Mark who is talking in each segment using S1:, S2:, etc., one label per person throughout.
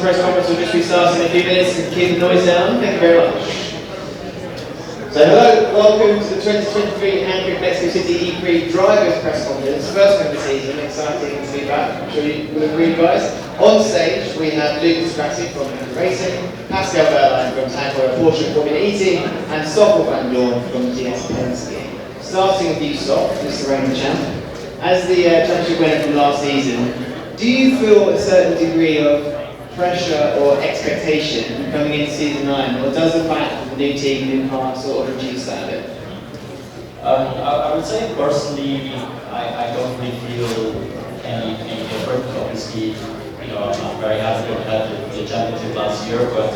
S1: press conference will just be starting in a few minutes, and keep the noise down. Thank you very much. So hello, welcome to the 2023 Andrew Mexico City E-Prix Drivers Press Conference, first one of the season, exciting to be back, I'm sure you will agree guys. On stage we have Lucas di Grassi from Mahindra Racing, Pascal Wehrlein from Heuer Porsche Formula E team, and Stoffel Vandoorne from Penske. Starting with you, Stoff, Mr. Reignant champ. As the championship winner from last season, do you feel a certain degree of pressure or expectation coming into season 9, or does the fact that the new team, new car sort of reduce that a bit?
S2: I would say personally, I don't really feel any different. Obviously, I'm very happy to have the championship last year, but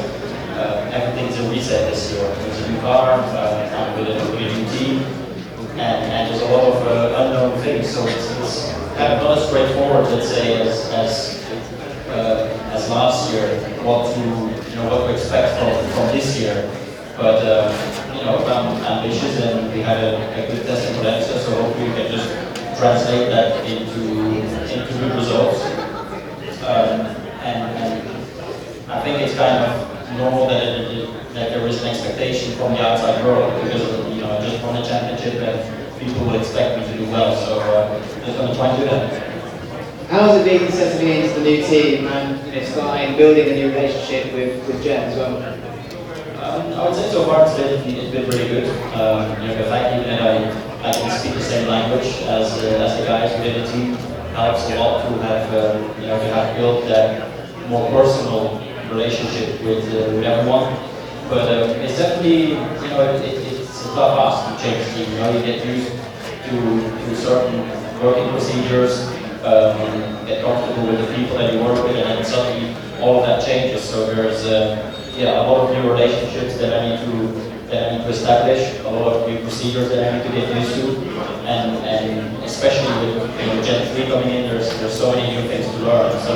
S2: everything's a reset this year. There's a new car, I'm with a new team, and there's a lot of unknown things. So it's kind of not as straightforward, let's say, as last year, what to expect from this year. But I'm ambitious, and we had a good test in Valencia, so hopefully we can just translate that into good results. And I think it's kind of normal that there is an expectation from the outside world, because I just won a championship and people will expect me to do well. So I'm just going to try and do that.
S1: How's it been settling into the new team and starting building a new relationship with Jen as well?
S2: I would say so far it's been really good. The fact even that I can speak the same language as the guys within the team helps a lot to have built that more personal relationship with everyone. But it's definitely it's a tough ask to change the team. You get used to certain working procedures. Get comfortable with the people that you work with, and then suddenly all of that changes. So there's a lot of new relationships that I need to establish, a lot of new procedures that I need to get used to, and especially with Gen 3 coming in, there's so many new things to learn. So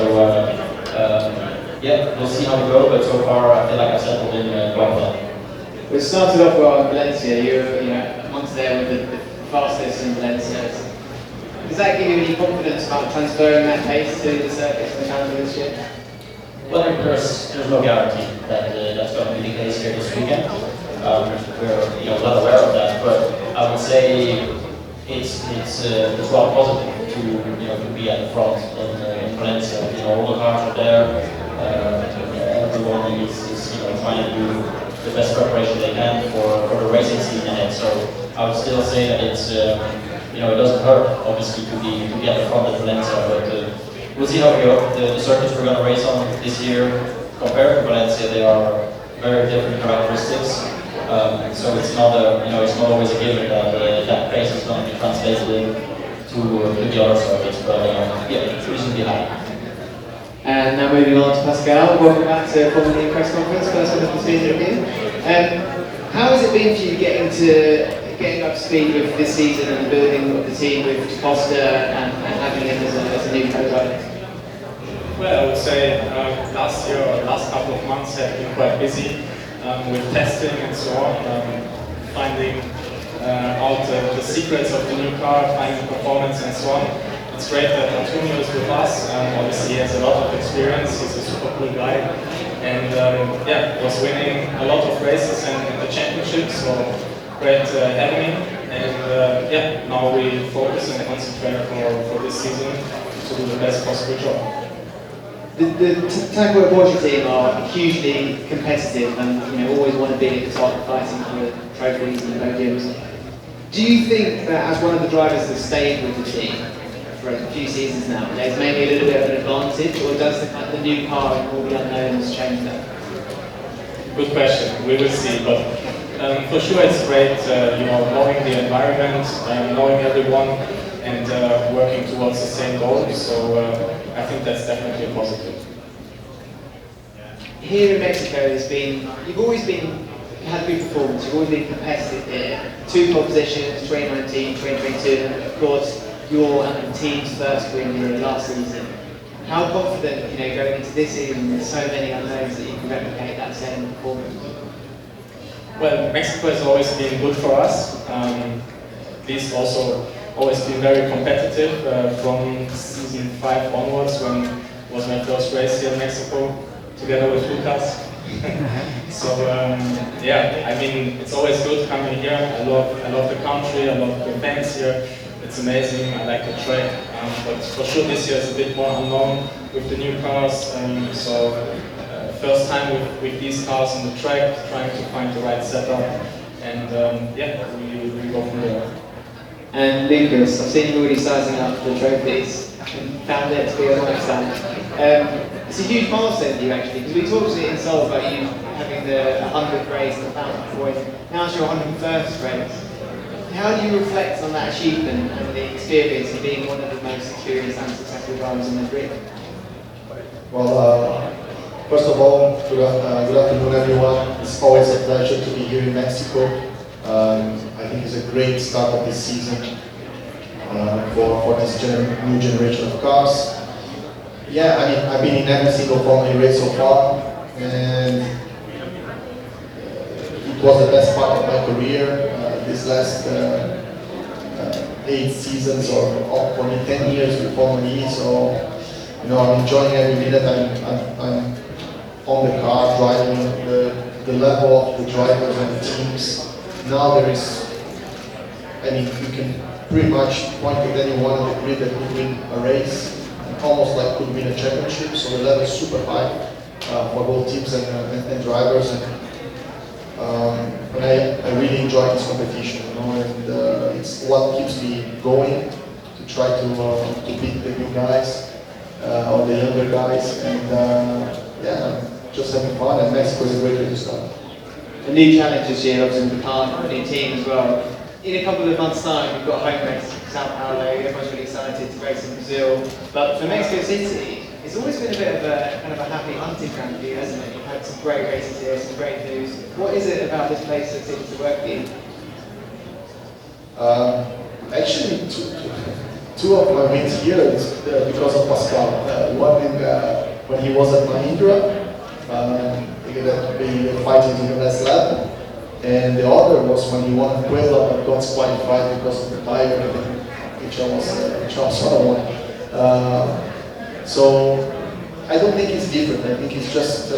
S2: we'll see how we go. But so far, I feel like I've settled in quite well.
S1: We started off well in Valencia. You're amongst there with the fastest in Valencia. Does that give you any confidence about transferring that pace to the circuits and the calendar this year?
S2: Well, there's no guarantee that that's going to be the case here this weekend. We're well aware of that, but I would say it's well positive to be at the front in Valencia. All the cars are there. Everyone is trying to do the best preparation they can for the racing season ahead. So I would still say that it's. It doesn't hurt, obviously, to be at the front of Valencia, but we'll see how we go. The circuits we're going to race on this year, compared to Valencia, they are very different characteristics. So it's not always a given that pace is going to be translated to the other circuits, but it's reasonably high.
S1: And now moving on to Pascal. Welcome back to Formula E press conference, first one of the season again. How has it been for you getting up to speed with this season and building the team with Costa and having him as a new co-driver?
S3: Well, I would say last couple of months have been quite busy with testing and so on, finding out the secrets of the new car, finding performance and so on. It's great that Antonio is with us. Obviously, he has a lot of experience. He's a super cool guy, and was winning a lot of races and the championship. So great having him. And now we focus and concentrate for this season to do the best possible job.
S1: The Heuer Porsche team are hugely competitive and always want to be at the top, fighting for trophies and podiums. Do you think that as one of the drivers that stayed with the team for a few seasons now, there's maybe a little bit of an advantage, or does the new car and all the unknowns change that?
S3: Good question. We will see, but for sure it's great, knowing the environment, knowing everyone, and working towards the same goal. So I think that's definitely a positive.
S1: Here in Mexico, you've always had good performance. You've always been competitive here. 2 pole positions, 2019, 2022, and of course your team's first win here last season. How confident, going into this season with so many unknowns, that you can replicate that same performance?
S3: Well, Mexico has always been good for us. At least also always been very competitive from season 5 onwards, when it was my first race here in Mexico. together with Lucas. So yeah, I mean, it's always good coming here. I love the country, I love the fans here. It's amazing, I like the track, but for sure this year is a bit more unknown with the new cars. First time with these cars on the track, trying to find the right setup, and yeah, we go from there.
S1: And Lucas, I've seen you already sizing up the trophies and found it to be a nice stand. It's a huge milestone for you actually, because we talked in Seoul about you having the 100th race and the 1,000th point. Now it's your 101st race. How do you reflect on that achievement and the experience of being one of the most experienced and successful drivers in the grid?
S4: Well, first of all, good afternoon everyone. It's always a pleasure to be here in Mexico. I think it's a great start of this season for this new generation of cars. Yeah, I mean, I've been in every single Formula E race so far, and it was the best part of my career. These last 8 seasons or only 10 years with Formula E, so you know, I'm enjoying every minute I'm on the car, driving the level of the drivers and the teams. Now there is, I mean, you can pretty much point at anyone on the grid that could win a race, almost like could win a championship, so the level is super high for both teams and drivers. And I really enjoy this competition, you know, and it's what keeps me going to try to beat the new guys or the younger guys, and yeah, just having fun. And Mexico is a great way to start.
S1: A new challenge this year, obviously with the car, a new team as well. In a couple of months' time, we've got a home race, Sao Paulo. Everyone's really excited to race in Brazil. But for Mexico City, it's always been a bit of a kind of a happy hunting ground for you, hasn't it? You've had some great races here, some great news. What is it about this place that seems to work for you?
S4: Actually, two of my wins here is because of Pascal. One when he was at Mahindra, we fighting in the last lap, and the other was when he won Puebla but got disqualified because of the tire, which I was sort of one. So I don't think it's different. I think it's just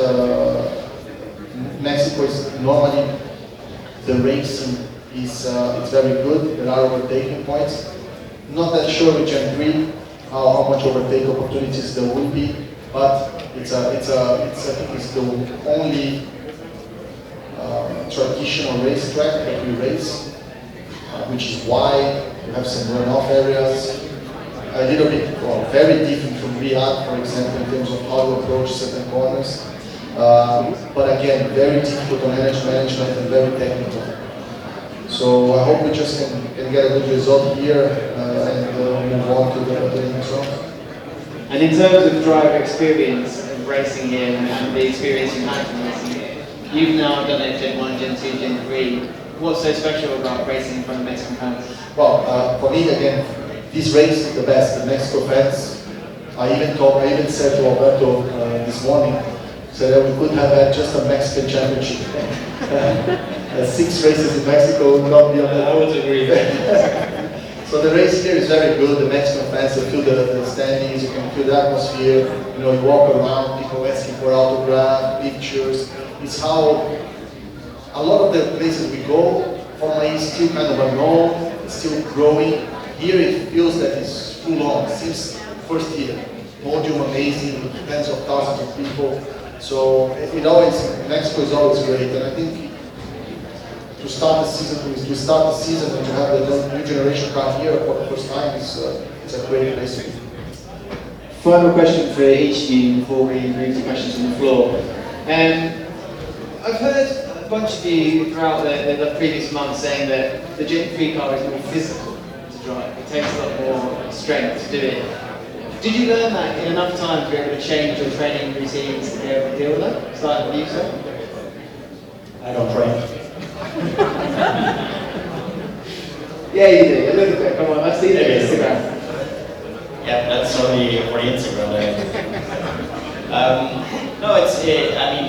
S4: Mexico is normally the racing is it's very good. There are overtaking points. Not that sure with Gen 3 how much overtake opportunities there will be, but I think it's the only traditional racetrack that we race, which is wide. You have some runoff areas. A little bit, well, very different from Riyadh, for example, in terms of how you approach certain corners. But again, very difficult on energy management and very technical. So I hope we just can get a good result here and move on to the next round.
S1: And in terms of driver experience of racing here and the experience you've had from racing here, you've now done it Gen 1, Gen 2, Gen 3. What's so special about racing in front of Mexican fans?
S4: Well, for me, again, this race is the best. The Mexico fans, I even said to Alberto this morning, said that we could have had just a Mexican championship. 6 races in Mexico would not be on that.
S3: I would agree.
S4: So the race here is very good. The Mexican fans, you feel the standings, you can feel the atmosphere. You know, you walk around, people asking for autograph, pictures. It's how a lot of the places we go, Formula E is still kind of unknown, it's still growing. Here it feels that it's full on since first year. Podium amazing, tens of thousands of people. So Mexico is always great, and I think to start the season and to have the new generation car here for the first time it's a great place to be.
S1: Final question for each of you before we move to questions from the floor. I've heard a bunch of you throughout the previous months saying that the Gen 3 car is more physical to drive. It takes a lot more strength to do it. Did you learn that in enough time to be able to change your training routines to be able to deal with that? Starting with you, sir?
S2: I don't train.
S1: Yeah, you do. A little bit. Come on, I've seen it on Instagram.
S2: Yeah, that's only for the Instagram. No, I mean,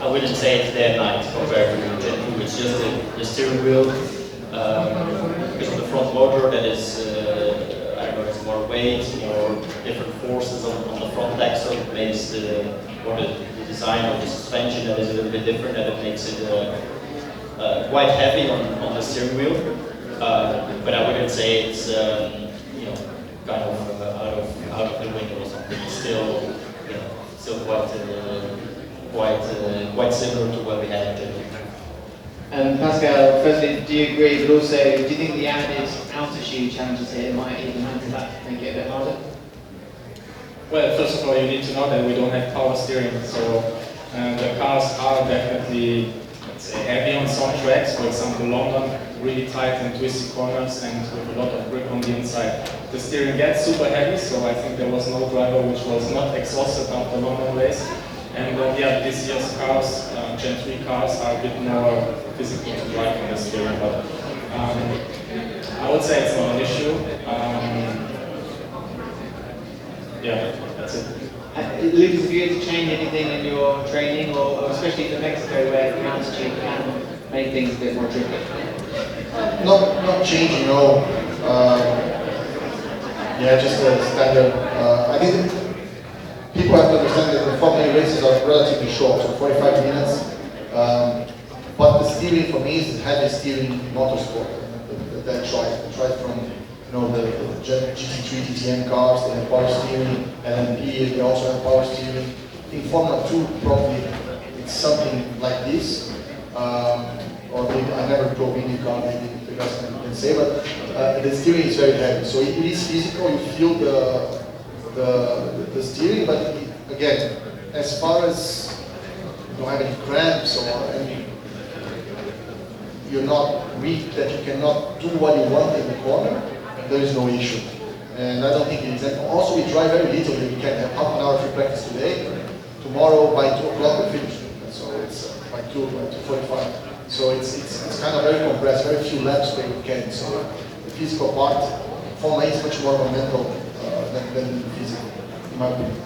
S2: I wouldn't say it's day and night compared to Gen 2. It's just the steering wheel. Because of the front motor, that is, I don't know, it's more weight or different forces on the front axle. It makes the or the design of the suspension that is a little bit different, that it makes it quite heavy on the steering wheel. But I wouldn't say it's you know, kind of out of the window or something. It's still, you know, still quite similar to what we had in Italy.
S1: Pascal, firstly, do you agree, but also, do you think the added altitude challenges here might even add to that, make it a bit harder?
S3: Well, first of all, you need to know that we don't have power steering, so the cars are definitely, let's say, heavy on some tracks. For example, London, really tight and twisty corners and with a lot of grip on the inside. The steering gets super heavy, so I think there was no driver which was not exhausted after London race. And yeah, this year's cars, Gen 3 cars, are a bit more physical to drive on the steering, but I would say it's not an issue. Yeah, that's it.
S1: Lucas, have you had to change anything in your training, or especially for Mexico, where the altitude can make things a bit more tricky?
S4: Not changing, no. Yeah, just a standard. I think people have to understand that the Formula E races are relatively short, so 45 minutes. But the steering for me is the heavy steering motorsport. That tried from the GT3, GTM cars, they have power steering, LMP, they also have power steering. In Formula 2, probably it's something like this. Or maybe I never drove any car, maybe the guys can say, but the steering is very heavy. So it is physical, you feel the steering, but again, as far as you don't have any cramps or any, you're not weak that you cannot do what you want in the corner, there is no issue. And I don't think it is. And also we drive very little. We can have half an hour free practice today. Tomorrow by 2 o'clock we finish. So it's by 2:45. So it's kind of very compressed, very few laps per weekend. So the physical part, Formula E is much more mental than physical, in my opinion.